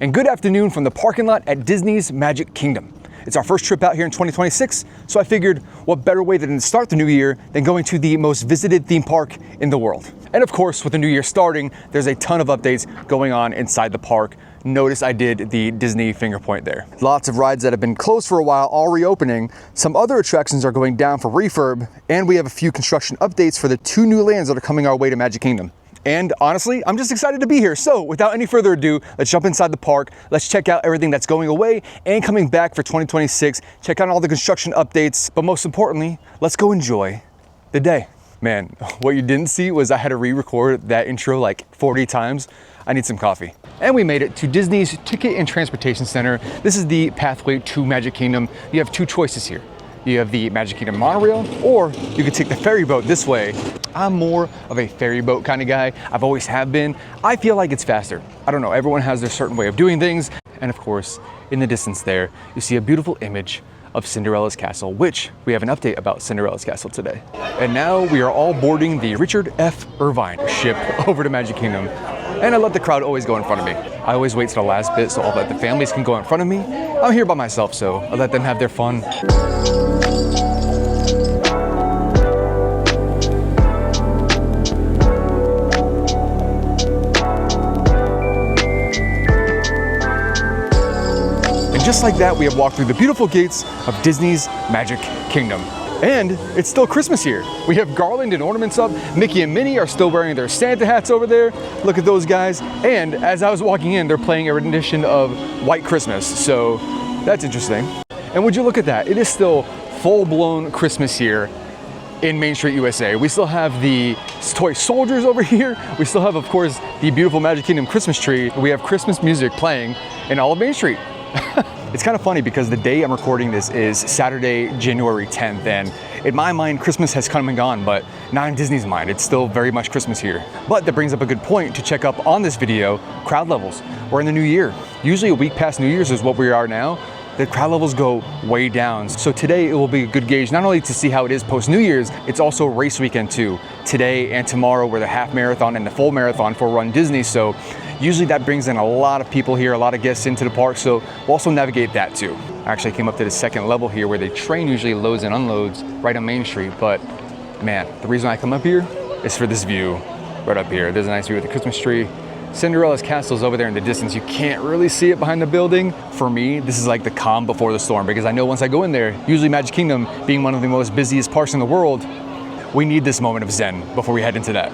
and good afternoon from the parking lot at Disney's Magic Kingdom. It's our first trip out here in 2026, so I figured what better way than to start the new year than going to the most visited theme park in the world. And of course, with the new year starting, there's a ton of updates going on inside the park. Notice I did the Disney finger point there. Lots of rides that have been closed for a while are reopening. Some other attractions are going down for refurb, and we have a few construction updates for the 2 new lands that are coming our way to Magic Kingdom. And honestly, I'm just excited to be here. So without any further ado, let's jump inside the park. Let's check out everything that's going away and coming back for 2026. Check out all the construction updates, but most importantly, let's go enjoy the day. Man, what you didn't see was I had to re-record that intro like 40 times. I need some coffee. And we made it to Disney's Ticket and Transportation Center. This is the pathway to Magic Kingdom. You have 2 choices here. You have the Magic Kingdom monorail, or you could take the ferry boat this way. I'm more of a ferry boat kind of guy. I've always have been. I feel like it's faster. I don't know, everyone has their certain way of doing things. And of course, in the distance there, you see a beautiful image of Cinderella's castle, which we have an update about Cinderella's castle today. And now we are all boarding the Richard F. Irvine ship over to Magic Kingdom. And I let the crowd always go in front of me. I always wait till the last bit so all that the families can go in front of me. I'm here by myself, so I let them have their fun. And just like that, we have walked through the beautiful gates of Disney's Magic Kingdom. And it's still Christmas here. We have garland and ornaments up. Mickey and Minnie are still wearing their Santa hats over there. Look at those guys. And as I was walking in, they're playing a rendition of White Christmas. So that's interesting. And would you look at that? It is still full-blown Christmas here in Main Street, USA. We still have the toy soldiers over here. We still have, of course, the beautiful Magic Kingdom Christmas tree. We have Christmas music playing in all of Main Street. It's kind of funny because the day I'm recording this is Saturday, January 10th, and in my mind, Christmas has come and gone, but not in Disney's mind. It's still very much Christmas here. But that brings up a good point to check up on this video, crowd levels. We're in the new year. Usually a week past New Year's is what we are now. The crowd levels go way down. So today it will be a good gauge, not only to see how it is post New Year's, it's also race weekend too. Today and tomorrow we're the half marathon and the full marathon for Run Disney. So usually that brings in a lot of people here, a lot of guests into the park. So we'll also navigate that too. I actually came up to the second level here where the train usually loads and unloads right on Main Street. But man, the reason I come up here is for this view right up here. There's a nice view of the Christmas tree. Cinderella's castle is over there in the distance. You can't really see it behind the building. For me, this is like the calm before the storm, because I know once I go in there, usually Magic Kingdom being one of the most busiest parks in the world, we need this moment of zen before we head into that.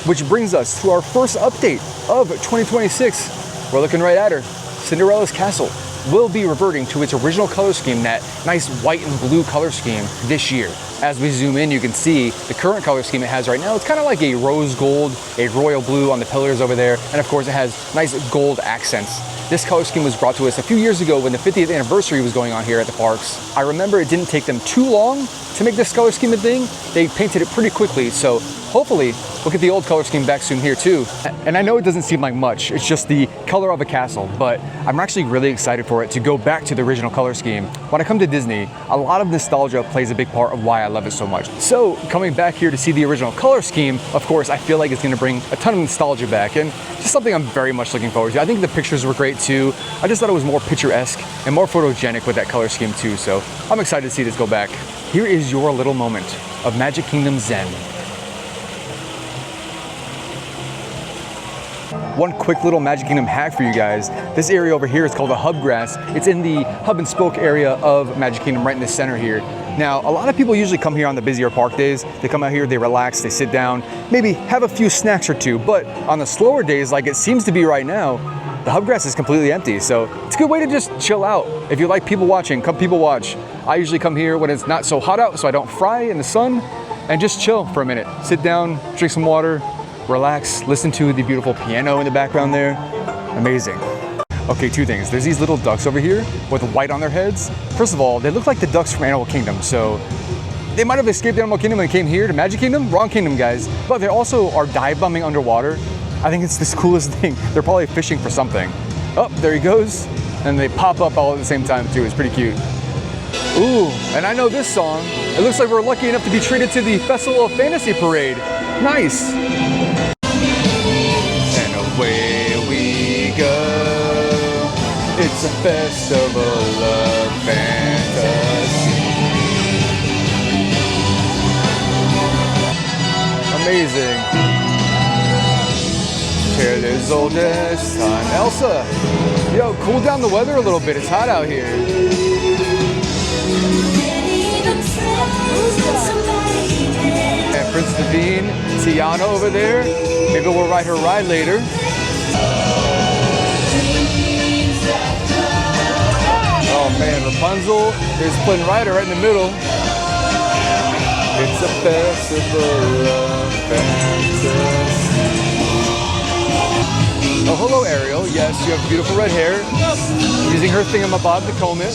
Which brings us to our first update of 2026. We're looking right at her. Cinderella's castle will be reverting to its original color scheme, that nice white and blue color scheme this year. As we zoom in, you can see the current color scheme it has right now. It's kind of like a rose gold, a royal blue on the pillars over there. And of course it has nice gold accents. This color scheme was brought to us a few years ago when the 50th anniversary was going on here at the parks. I remember it didn't take them too long to make this color scheme a thing. They painted it pretty quickly, so hopefully we'll get the old color scheme back soon here too. And I know it doesn't seem like much, it's just the color of a castle, but I'm actually really excited for it to go back to the original color scheme. When I come to Disney, a lot of nostalgia plays a big part of why I love it so much. So coming back here to see the original color scheme, of course, I feel like it's gonna bring a ton of nostalgia back, and just something I'm very much looking forward to. I think the pictures were great too. I just thought it was more picturesque and more photogenic with that color scheme too, so I'm excited to see this go back. Here is your little moment of Magic Kingdom Zen. One quick little Magic Kingdom hack for you guys. This area over here is called the hub grass. It's in the hub and spoke area of Magic Kingdom right in the center here. Now, a lot of people usually come here on the busier park days. They come out here, they relax, they sit down, maybe have a few snacks or two, but on the slower days, like it seems to be right now, the hub grass is completely empty. So it's a good way to just chill out. If you like people watching, come people watch. I usually come here when it's not so hot out so I don't fry in the sun and just chill for a minute. Sit down, drink some water, relax, listen to the beautiful piano in the background there. Amazing. Okay, 2 things. There's these little ducks over here with white on their heads. First of all, they look like the ducks from Animal Kingdom, so they might have escaped Animal Kingdom and came here to Magic Kingdom. Wrong kingdom, guys. But they also are dive bombing underwater. I think it's the coolest thing. They're probably fishing for something. Oh, there he goes. And they pop up all at the same time too. It's pretty cute. Ooh, and I know this song. It looks like we're lucky enough to be treated to the Festival of Fantasy Parade. Nice. And away we go. It's a festival of fantasy. Amazing. Tale as old as time. Elsa, yo, cool down the weather a little bit. It's hot out here. And Prince Naveen, Tiana over there. Maybe we'll ride her ride later. Oh man, Rapunzel. There's Flynn Rider right in the middle. It's a festival of fantasy. Oh, hello, Ariel. Yes, you have beautiful red hair. Using her thingamabob to comb it.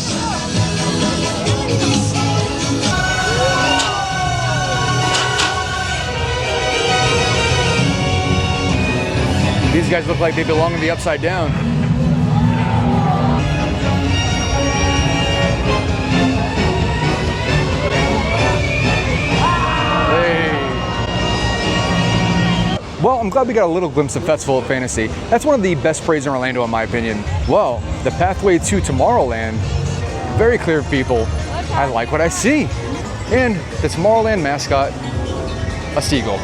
These guys look like they belong in the Upside Down. Well, I'm glad we got a little glimpse of Festival of Fantasy. That's one of the best parades in Orlando, in my opinion. Well, the pathway to Tomorrowland, very clear, people. I like what I see. And the Tomorrowland mascot, a seagull.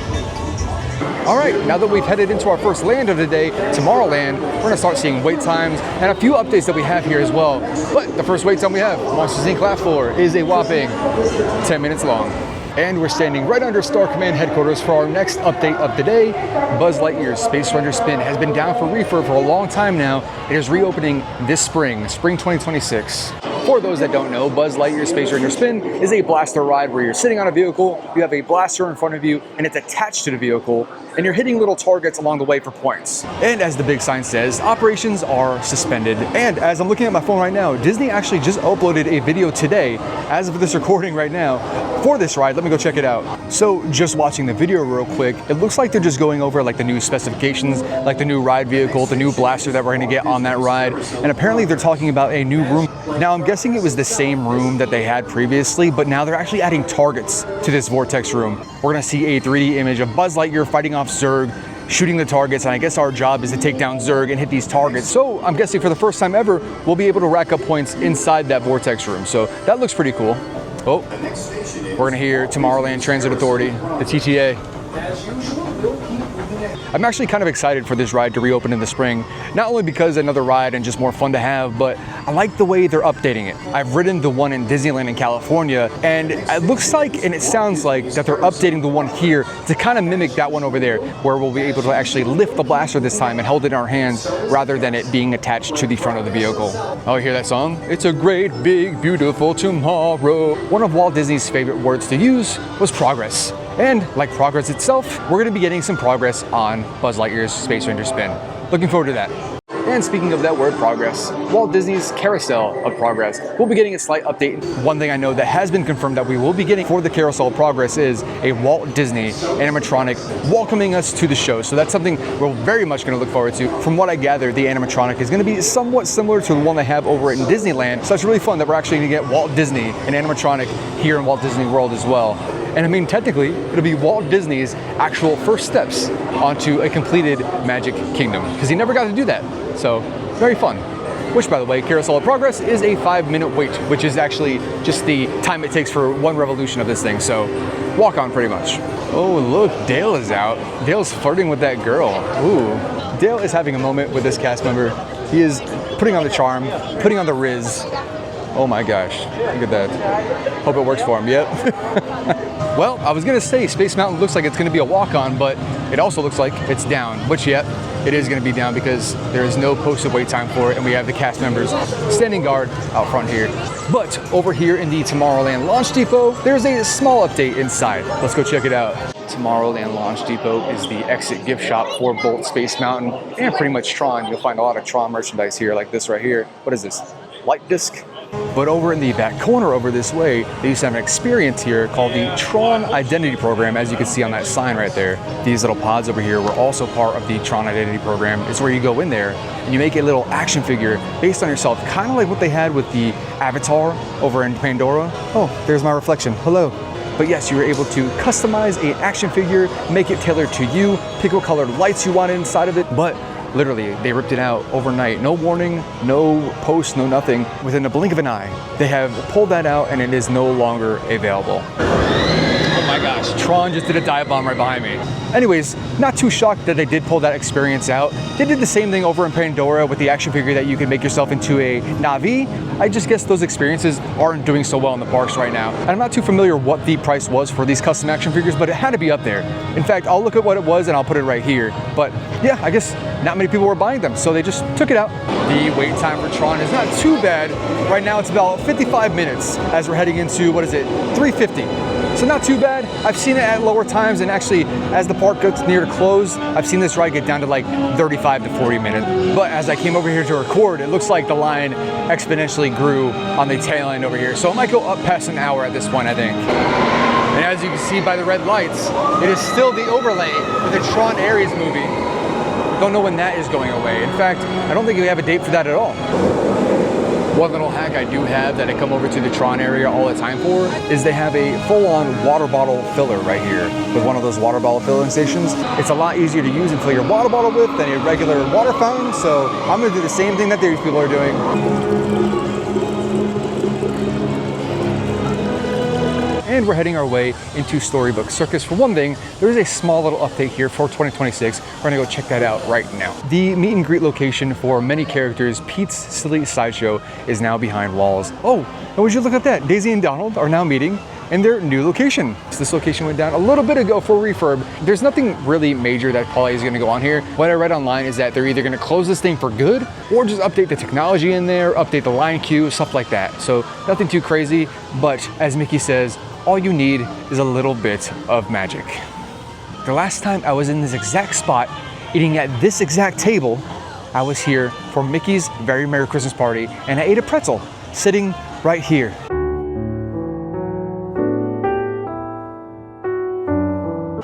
All right, now that we've headed into our first land of the day, Tomorrowland, we're gonna start seeing wait times and a few updates that we have here as well. But the first wait time we have, Monsters Inc. Laugh Floor, is a whopping 10 minutes long. And we're standing right under Star Command headquarters for our next update of the day. Buzz Lightyear's Space Ranger Spin has been down for refurb for a long time now. It is reopening this spring 2026. For those that don't know, Buzz Lightyear's Space Ranger Spin is a blaster ride where you're sitting on a vehicle, you have a blaster in front of you, and it's attached to the vehicle, and you're hitting little targets along the way for points. And as the big sign says, operations are suspended. And as I'm looking at my phone right now, Disney actually just uploaded a video today, as of this recording right now, for this ride. Let me go check it out. So just watching the video real quick, it looks like they're just going over like the new specifications, like the new ride vehicle, the new blaster that we're gonna get on that ride. And apparently they're talking about a new room. Now I'm guessing it was the same room that they had previously, but now they're actually adding targets to this vortex room. We're gonna see a 3D image of Buzz Lightyear fighting off Zurg, shooting the targets, and I guess our job is to take down Zurg and hit these targets. So I'm guessing for the first time ever, we'll be able to rack up points inside that vortex room. So that looks pretty cool. Oh, we're gonna hear Tomorrowland Transit Authority, the TTA. I'm actually kind of excited for this ride to reopen in the spring, not only because another ride and just more fun to have, but I like the way they're updating it. I've ridden the one in Disneyland in California, and it looks like and it sounds like that they're updating the one here to kind of mimic that one over there, where we'll be able to actually lift the blaster this time and hold it in our hands rather than it being attached to the front of the vehicle. Oh, you hear that song? It's a great, big, beautiful tomorrow. One of Walt Disney's favorite words to use was progress. And like progress itself, we're gonna be getting some progress on Buzz Lightyear's Space Ranger Spin. Looking forward to that. And speaking of that word progress, Walt Disney's Carousel of Progress will be getting a slight update. One thing I know that has been confirmed that we will be getting for the Carousel of Progress is a Walt Disney animatronic welcoming us to the show. So that's something we're very much going to look forward to. From what I gather, the animatronic is going to be somewhat similar to the one they have over in Disneyland. So it's really fun that we're actually going to get Walt Disney, an animatronic, here in Walt Disney World as well. And I mean, technically, it'll be Walt Disney's actual first steps onto a completed Magic Kingdom, because he never got to do that. So, very fun. Which, by the way, Carousel of Progress is a 5-minute wait, which is actually just the time it takes for one revolution of this thing. So, walk on pretty much. Oh, look, Dale is out. Dale's flirting with that girl. Ooh. Dale is having a moment with this cast member. He is putting on the charm, putting on the Riz. Oh my gosh, look at that. Hope it works for him, yep. Well, I was gonna say Space Mountain looks like it's gonna be a walk-on, but it also looks like it's down, which yep, it is gonna be down because there is no posted wait time for it, and we have the cast members standing guard out front here. But over here in the Tomorrowland Launch Depot, there's a small update inside. Let's go check it out. Tomorrowland Launch Depot is the exit gift shop for both Space Mountain and pretty much Tron. You'll find a lot of Tron merchandise here, like this right here. What is this? Light disc? But over in the back corner over this way, they used to have an experience here called the Tron Identity Program, as you can see on that sign right there. These little pods over here were also part of the Tron Identity Program. It's where you go in there and you make a little action figure based on yourself, kind of like what they had with the Avatar over in Pandora. Oh, there's my reflection. Hello. But yes, you were able to customize an action figure, make it tailored to you, pick what colored lights you wanted inside of it. But Literally, they ripped it out overnight. No warning, no post, no nothing. Within the blink of an eye, they have pulled that out and it is no longer available. Oh my gosh, Tron just did a dive bomb right behind me. Anyways, not too shocked that they did pull that experience out. They did the same thing over in Pandora with the action figure that you can make yourself into a Na'vi. I just guess those experiences aren't doing so well in the parks right now. And I'm not too familiar what the price was for these custom action figures, but it had to be up there. In fact, I'll look at what it was and I'll put it right here. But yeah, I guess not many people were buying them, so they just took it out. The wait time for Tron is not too bad. Right now it's about 55 minutes as we're heading into, what is it, 3:50. So not too bad. I've seen it at lower times, and actually as the park gets near to close, I've seen this ride get down to like 35 to 40 minutes. But as I came over here to record, it looks like the line exponentially grew on the tail end over here. So it might go up past an hour at this point, I think. And as you can see by the red lights, it is still the overlay for the Tron Ares movie. Don't know when that is going away. In fact, I don't think we have a date for that at all. One little hack I do have that I come over to the Tron area all the time for is they have a full-on water bottle filler right here with one of those water bottle filling stations. It's a lot easier to use and fill your water bottle with than a regular water fountain, so I'm gonna do the same thing that these people are doing. And we're heading our way into Storybook Circus. For one thing, there is a small little update here for 2026. We're gonna go check that out right now. The meet and greet location for many characters, Pete's Silly Sideshow, is now behind walls. Oh, and would you look at that? Daisy and Donald are now meeting in their new location. This location went down a little bit ago for refurb. There's nothing really major that probably is gonna go on here. What I read online is that they're either gonna close this thing for good or just update the technology in there, update the line queue, stuff like that. So nothing too crazy, but as Mickey says, all you need is a little bit of magic. The last time I was in this exact spot, eating at this exact table, I was here for Mickey's Very Merry Christmas Party, and I ate a pretzel sitting right here.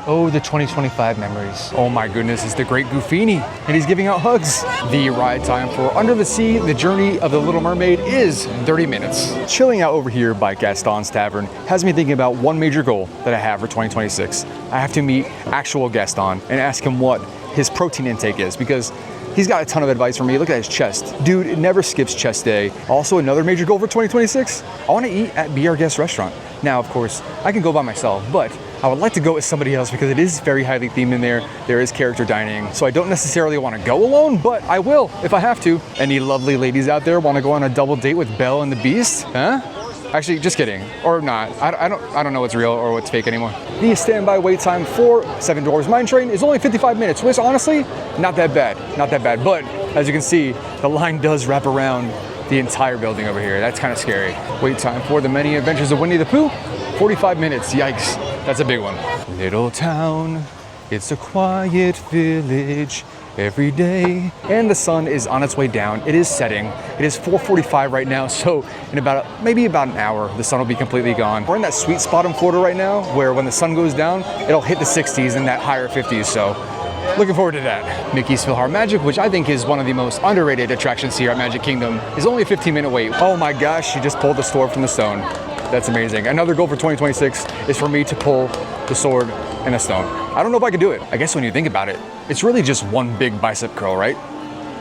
Oh, the 2025 memories. Oh my goodness, it's the great Goofini, and he's giving out hugs. The ride time for Under the Sea, The Journey of the Little Mermaid is 30 minutes. Chilling out over here by Gaston's Tavern has me thinking about one major goal that I have for 2026. I have to meet actual Gaston and ask him what his protein intake is, because he's got a ton of advice for me. Look at his chest. Dude, it never skips chest day. Also, another major goal for 2026, I wanna eat at Be Our Guest restaurant. Now, of course, I can go by myself, but I would like to go with somebody else because it is very highly themed in there. There is character dining, so I don't necessarily want to go alone, but I will if I have to. Any lovely ladies out there want to go on a double date with Belle and the Beast? Huh? Actually, just kidding, or not. I don't know what's real or what's fake anymore. The standby wait time for Seven Dwarfs Mine Train is only 55 minutes, which honestly, not that bad, not that bad. But as you can see, the line does wrap around the entire building over here. That's kind of scary. Wait time for The Many Adventures of Winnie the Pooh, 45 minutes, yikes. That's a big one. Little town, it's a quiet village every day. And the sun is on its way down. It is setting. It is 4:45 right now, so in maybe about an hour, the sun will be completely gone. We're in that sweet spot in Florida right now where when the sun goes down, it'll hit the 60s and that higher 50s, so looking forward to that. Mickey's PhilharMagic, which I think is one of the most underrated attractions here at Magic Kingdom, is only a 15-minute wait. Oh my gosh, she just pulled the sword from the stone. That's amazing. Another goal for 2026 is for me to pull the sword in a stone. I don't know if I can do it. I guess when you think about it, it's really just one big bicep curl, right?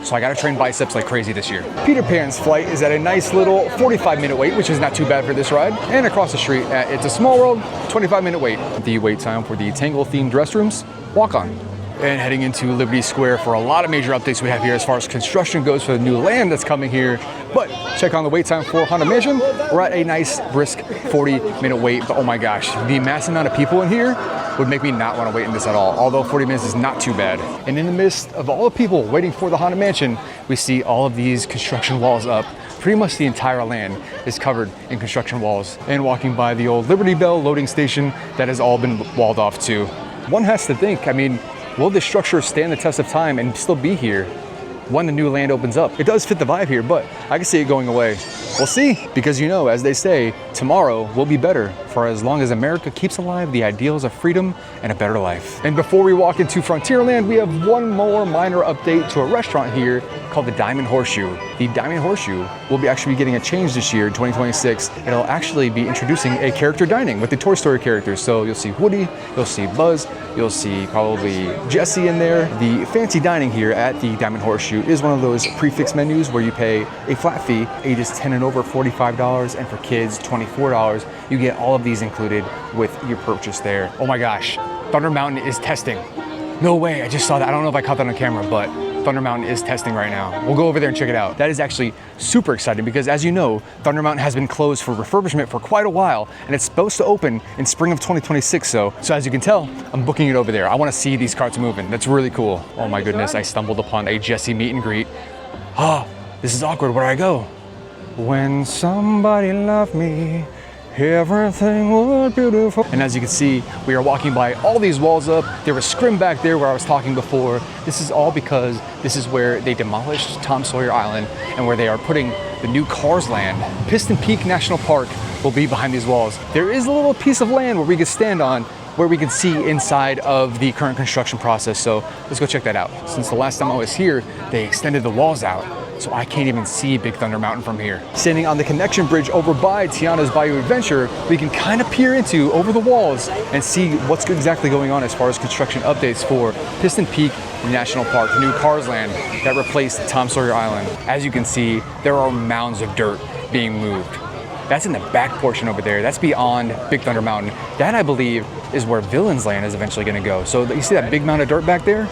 So I gotta train biceps like crazy this year. Peter Pan's Flight is at a nice little 45-minute wait, which is not too bad for this ride. And across the street at It's a Small World, 25-minute wait. The wait time for the Tangle-themed restrooms, walk on. And heading into Liberty Square for a lot of major updates we have here as far as construction goes for the new land that's coming here. But check on the wait time for Haunted Mansion. We're at a nice brisk 40-minute wait, but oh my gosh, the mass amount of people in here would make me not want to wait in this at all, although 40 minutes is not too bad. And in the midst of all the people waiting for the Haunted Mansion, we see all of these construction walls up. Pretty much the entire land is covered in construction walls. And walking by the old Liberty Bell loading station, that has all been walled off too. One has to think, I mean, will this structure stand the test of time and still be here when the new land opens up? It does fit the vibe here, but I can see it going away. We'll see, because you know, as they say, tomorrow will be better for as long as America keeps alive the ideals of freedom and a better life. And before we walk into Frontierland, we have one more minor update to a restaurant here called the Diamond Horseshoe. The Diamond Horseshoe will be actually getting a change this year in 2026. It'll actually be introducing a character dining with the Toy Story characters. So you'll see Woody, you'll see Buzz, you'll see probably Jessie in there. The fancy dining here at the Diamond Horseshoe is one of those prefix menus where you pay a flat fee, ages 10 and over $45, and for kids $24. You get all of these included with your purchase there. Oh my gosh, Thunder Mountain is testing. No way, I just saw that. I don't know if I caught that on camera, but Thunder Mountain is testing right now. We'll go over there and check it out. That is actually super exciting because, as you know, Thunder Mountain has been closed for refurbishment for quite a while, and it's supposed to open in spring of 2026. So as you can tell, I'm booking it over there. I want to see these carts moving. That's really cool. Oh my goodness, I stumbled upon a Jessie meet and greet. Oh, this is awkward. Where do I go? When somebody loved me, everything was beautiful. And as you can see, we are walking by all these walls up. There was scrim back there where I was talking before. This is all because this is where they demolished Tom Sawyer Island and where they are putting the new Cars Land. Piston Peak National Park will be behind these walls. There is a little piece of land where we can stand on where we can see inside of the current construction process. So let's go check that out. Since the last time I was here, they extended the walls out, so I can't even see Big Thunder Mountain from here. Standing on the connection bridge over by Tiana's Bayou Adventure, we can kind of peer into over the walls and see what's exactly going on as far as construction updates for Piston Peak National Park, new Cars Land that replaced Tom Sawyer Island. As you can see, there are mounds of dirt being moved. That's in the back portion over there. That's beyond Big Thunder Mountain. That, I believe, is where Villain's Land is eventually gonna go. So you see that big mound of dirt back there?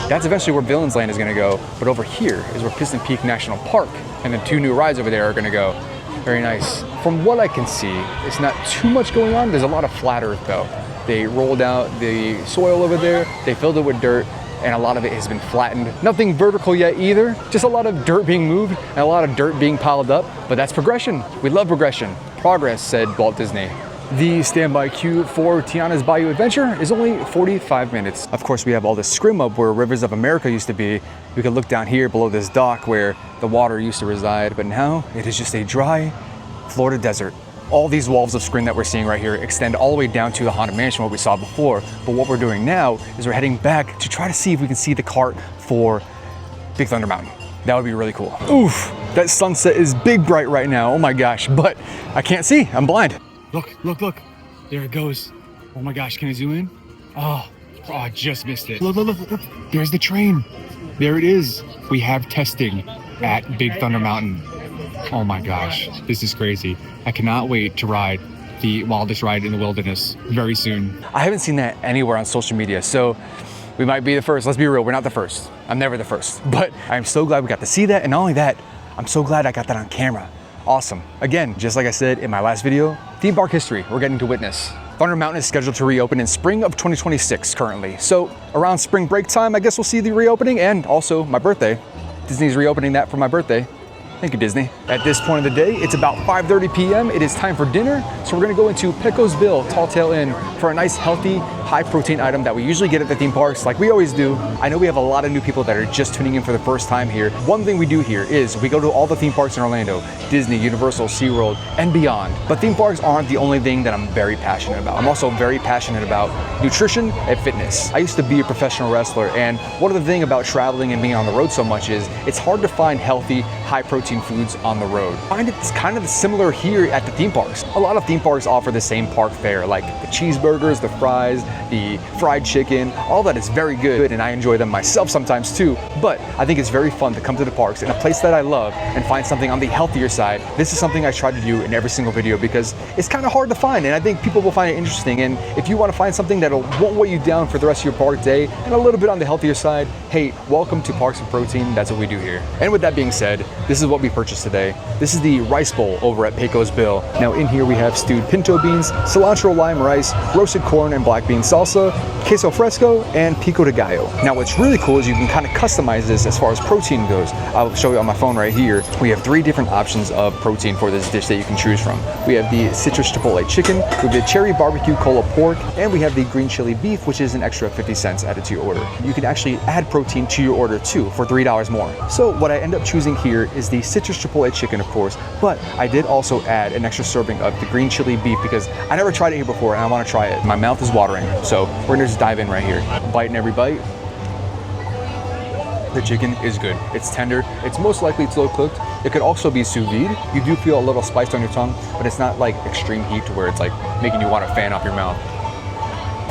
That's eventually where Villain's Land is gonna go. But over here is where Piston Peak National Park and the two new rides over there are gonna go. Very nice. From what I can see, it's not too much going on. There's a lot of flat earth though. They rolled out the soil over there, they filled it with dirt, and a lot of it has been flattened. Nothing vertical yet either, just a lot of dirt being moved and a lot of dirt being piled up, but that's progression. We love progression. Progress, said Walt Disney. The standby queue for Tiana's Bayou Adventure is only 45 minutes. Of course, we have all this scrim up where Rivers of America used to be. We can look down here below this dock where the water used to reside, but now it is just a dry Florida desert. All these walls of scrim that we're seeing right here extend all the way down to the Haunted Mansion, what we saw before. But what we're doing now is we're heading back to try to see if we can see the cart for Big Thunder Mountain. That would be really cool. Oof, that sunset is big bright right now. Oh my gosh, but I can't see, I'm blind. Look, look, look, there it goes. Oh my gosh, can I zoom in? Oh, I just missed it. Look, look, look, look, there's the train. There it is. We have testing at Big Thunder Mountain. Oh my gosh, this is crazy. I cannot wait to ride the wildest ride in the wilderness very soon. I haven't seen that anywhere on social media, so we might be the first. Let's be real, we're not the first. I'm never the first, but I'm so glad we got to see that, and not only that, I'm so glad I got that on camera. Awesome. Again, just like I said in my last video, theme park history we're getting to witness. Thunder Mountain is scheduled to reopen in spring of 2026 currently. So around spring break time, I guess we'll see the reopening, and also my birthday. Disney's reopening that for my birthday. Thank you, Disney. At this point of the day, it's about 5:30 p.m. It is time for dinner. So we're gonna go into Pecos Tall Tale Inn for a nice, healthy, high protein item that we usually get at the theme parks like we always do. I know we have a lot of new people that are just tuning in for the first time here. One thing we do here is we go to all the theme parks in Orlando, Disney, Universal, SeaWorld, and beyond. But theme parks aren't the only thing that I'm very passionate about. I'm also very passionate about nutrition and fitness. I used to be a professional wrestler, and one of the things about traveling and being on the road so much is it's hard to find healthy, high protein foods on the road. I find it's kind of similar here at the theme parks. A lot of theme parks offer the same park fare, like the cheeseburgers, the fries, the fried chicken, all that is very good, and I enjoy them myself sometimes too. But I think it's very fun to come to the parks in a place that I love and find something on the healthier side. This is something I try to do in every single video because it's kind of hard to find, and I think people will find it interesting. And if you want to find something that won't weigh you down for the rest of your park day and a little bit on the healthier side, hey, welcome to Parks and Protein. That's what we do here. And with that being said, this is what we purchased today. This is the rice bowl over at Pecos Bill. Now in here we have stewed pinto beans, cilantro lime rice, roasted corn and black beans salsa, queso fresco, and pico de gallo. Now what's really cool is you can kind of customize this as far as protein goes. I'll show you on my phone right here. We have 3 different options of protein for this dish that you can choose from. We have the citrus chipotle chicken, we have the cherry barbecue cola pork, and we have the green chili beef, which is an extra 50 cents added to your order. You can actually add protein to your order too for $3 more. So what I end up choosing here is the citrus chipotle chicken, of course, but I did also add an extra serving of the green chili beef because I never tried it here before and I want to try it. My mouth is watering, so we're gonna just dive in right here. Bite in every bite. The chicken is good. It's tender. It's most likely slow cooked. It could also be sous vide. You do feel a little spice on your tongue, but it's not like extreme heat to where it's like making you want to fan off your mouth.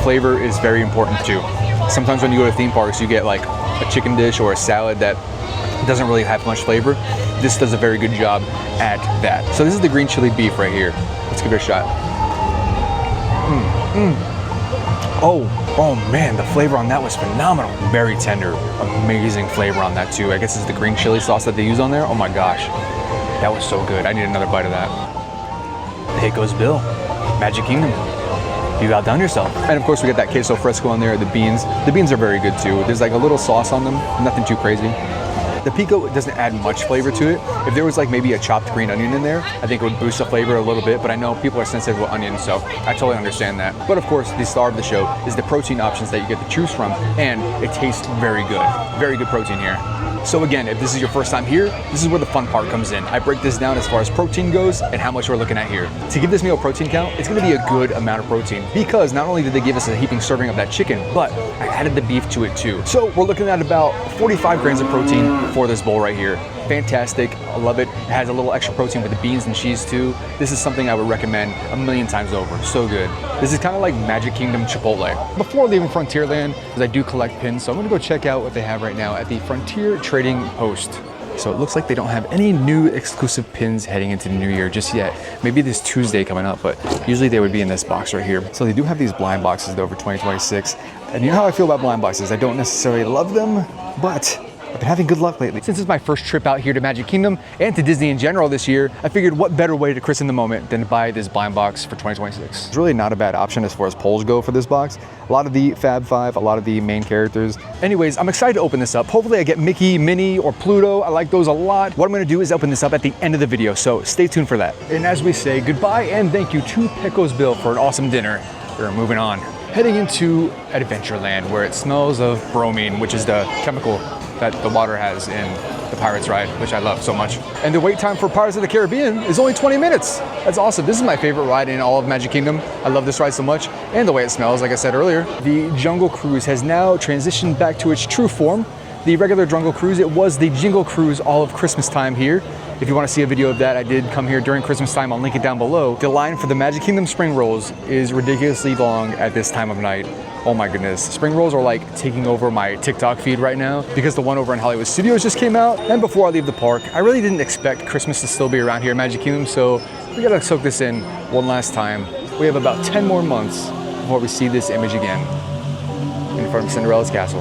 Flavor is very important too. Sometimes when you go to theme parks, you get like a chicken dish or a salad that doesn't really have much flavor. This does a very good job at that. So this is the green chili beef right here. Let's give it a shot. Oh man, the flavor on that was phenomenal. Very tender, amazing flavor on that too. I guess it's the green chili sauce that they use on there. Oh my gosh, that was so good. I need another bite of that. Pecos Bill, Magic Kingdom. You outdone yourself. And of course we got that queso fresco on there, the beans. The beans are very good too. There's like a little sauce on them, nothing too crazy. The pico doesn't add much flavor to it. If there was like maybe a chopped green onion in there, I think it would boost the flavor a little bit, but I know people are sensitive with onions, so I totally understand that. But of course, the star of the show is the protein options that you get to choose from, and it tastes very good. Very good protein here. So again, if this is your first time here, this is where the fun part comes in. I break this down as far as protein goes and how much we're looking at here. To give this meal a protein count, it's gonna be a good amount of protein because not only did they give us a heaping serving of that chicken, but I added the beef to it too. So we're looking at about 45 grams of protein for this bowl right here. Fantastic, I love it. It has a little extra protein with the beans and cheese too. This is something I would recommend a million times over, so good. This is kind of like Magic Kingdom Chipotle. Before leaving Frontierland, because I do collect pins, so I'm gonna go check out what they have right now at the Frontier Trading Post. So it looks like they don't have any new exclusive pins heading into the new year just yet. Maybe this Tuesday coming up, but usually they would be in this box right here. So they do have these blind boxes though for 2026. And you know how I feel about blind boxes. I don't necessarily love them, but I've been having good luck lately. Since it's my first trip out here to Magic Kingdom and to Disney in general this year, I figured what better way to christen the moment than to buy this blind box for 2026. It's really not a bad option as far as polls go for this box. A lot of the Fab Five, a lot of the main characters. Anyways, I'm excited to open this up. Hopefully I get Mickey, Minnie, or Pluto. I like those a lot. What I'm gonna do is open this up at the end of the video, so stay tuned for that. And as we say goodbye and thank you to Pecos Bill for an awesome dinner, we're moving on. Heading into Adventureland, where it smells of bromine, which is the chemical that the water has in the Pirates ride, which I love so much. And the wait time for Pirates of the Caribbean is only 20 minutes. That's awesome. This is my favorite ride in all of Magic Kingdom. I love this ride so much, and the way it smells, like I said earlier. The Jungle Cruise has now transitioned back to its true form. The regular Jungle Cruise, it was the Jingle Cruise all of Christmas time here. If you want to see a video of that, I did come here during Christmas time. I'll link it down below. The line for the Magic Kingdom spring rolls is ridiculously long at this time of night. Oh my goodness. Spring rolls are like taking over my TikTok feed right now because the one over in Hollywood Studios just came out. And before I leave the park, I really didn't expect Christmas to still be around here at Magic Kingdom, so we gotta soak this in one last time. We have about 10 more months before we see this image again in front of Cinderella's castle.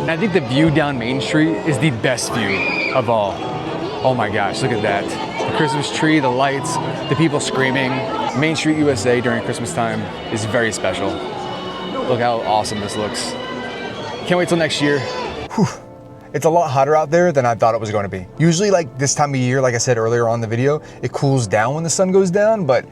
And I think the view down Main Street is the best view of all. Oh my gosh, look at that. The Christmas tree, the lights, the people screaming. Main Street USA during Christmas time is very special. Look how awesome this looks. Can't wait till next year. Whew. It's a lot hotter out there than I thought it was going to be. Usually like this time of year, like I said earlier on the video, it cools down when the sun goes down, but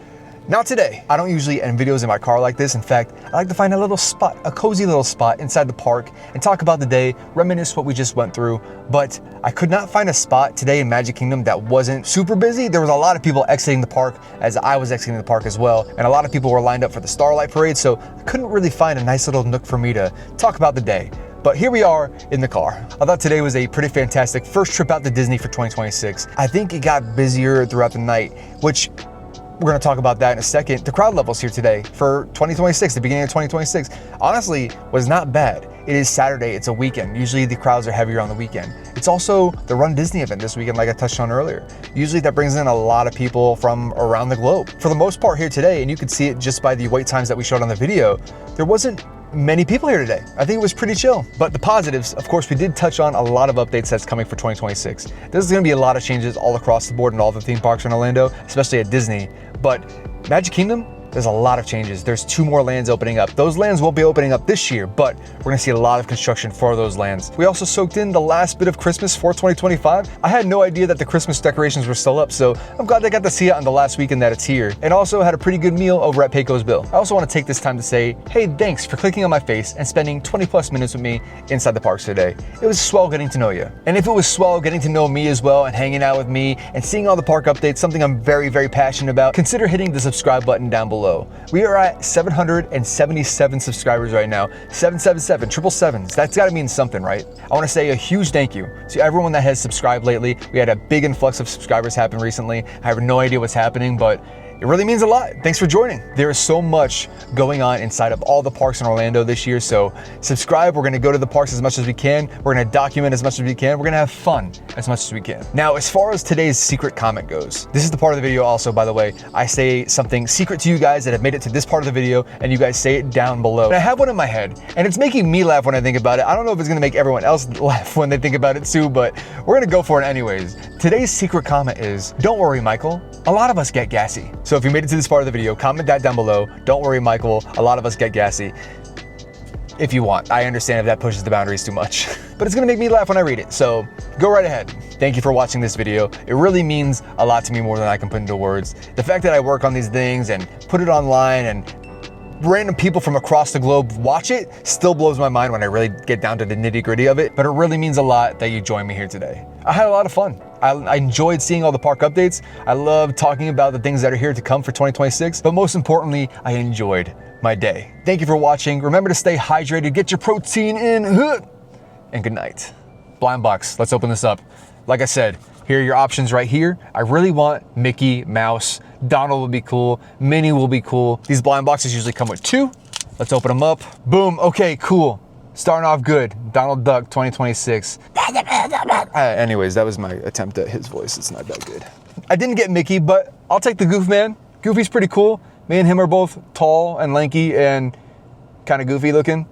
not today. I don't usually end videos in my car like this. In fact, I like to find a little spot, a cozy little spot inside the park and talk about the day, reminisce what we just went through. But I could not find a spot today in Magic Kingdom that wasn't super busy. There was a lot of people exiting the park as I was exiting the park as well. And a lot of people were lined up for the Starlight Parade. So I couldn't really find a nice little nook for me to talk about the day. But here we are in the car. I thought today was a pretty fantastic first trip out to Disney for 2026. I think it got busier throughout the night, which we're gonna talk about that in a second. The crowd levels here today for 2026, the beginning of 2026, honestly was not bad. It is Saturday, it's a weekend. Usually the crowds are heavier on the weekend. It's also the Run Disney event this weekend, like I touched on earlier. Usually that brings in a lot of people from around the globe. For the most part here today, and you could see it just by the wait times that we showed on the video, there wasn't many people here today. I think it was pretty chill. But the positives, of course, we did touch on a lot of updates that's coming for 2026. There's gonna be a lot of changes all across the board in all the theme parks in Orlando, especially at Disney. But Magic Kingdom there's a lot of changes. There's 2 more lands opening up. Those lands won't be opening up this year, but we're gonna see a lot of construction for those lands. We also soaked in the last bit of Christmas for 2025. I had no idea that the Christmas decorations were still up, so I'm glad I got to see it on the last weekend that it's here. And also had a pretty good meal over at Pecos Bill. I also want to take this time to say, hey, thanks for clicking on my face and spending 20+ minutes with me inside the parks today. It was swell getting to know you. And if it was swell getting to know me as well and hanging out with me and seeing all the park updates, something I'm very, very passionate about, consider hitting the subscribe button down below. We are at 777 subscribers right now. 777, 777s. That's gotta mean something, right? I wanna say a huge thank you to everyone that has subscribed lately. We had a big influx of subscribers happen recently. I have no idea what's happening, but it really means a lot. Thanks for joining. There is so much going on inside of all the parks in Orlando this year, so subscribe. We're gonna go to the parks as much as we can. We're gonna document as much as we can. We're gonna have fun as much as we can. Now, as far as today's secret comment goes, this is the part of the video also, by the way, I say something secret to you guys that have made it to this part of the video, and you guys say it down below. And I have one in my head, and it's making me laugh when I think about it. I don't know if it's gonna make everyone else laugh when they think about it too, but we're gonna go for it anyways. Today's secret comment is, don't worry, Michael, a lot of us get gassy. So if you made it to this part of the video, comment that down below. Don't worry, Michael, a lot of us get gassy. If you want. I understand if that pushes the boundaries too much. But it's gonna make me laugh when I read it, so go right ahead. Thank you for watching this video. It really means a lot to me, more than I can put into words. The fact that I work on these things and put it online and random people from across the globe watch it still blows my mind when I really get down to the nitty-gritty of it. But it really means a lot that you joined me here today. I had a lot of fun. I enjoyed seeing all the park updates. I love talking about the things that are here to come for 2026. But most importantly, I enjoyed my day. Thank you for watching. Remember to stay hydrated, get your protein in, and good night. Blind box, let's open this up. Like I said, here are your options right here. I really want Mickey, Mouse, Donald will be cool, Minnie will be cool. These blind boxes usually come with 2. Let's open them up. Boom, okay, cool. Starting off good. Donald Duck 2026. Anyways, that was my attempt at his voice. It's not that good. I didn't get Mickey, but I'll take the Goof Man. Goofy's pretty cool. Me and him are both tall and lanky and kind of goofy looking.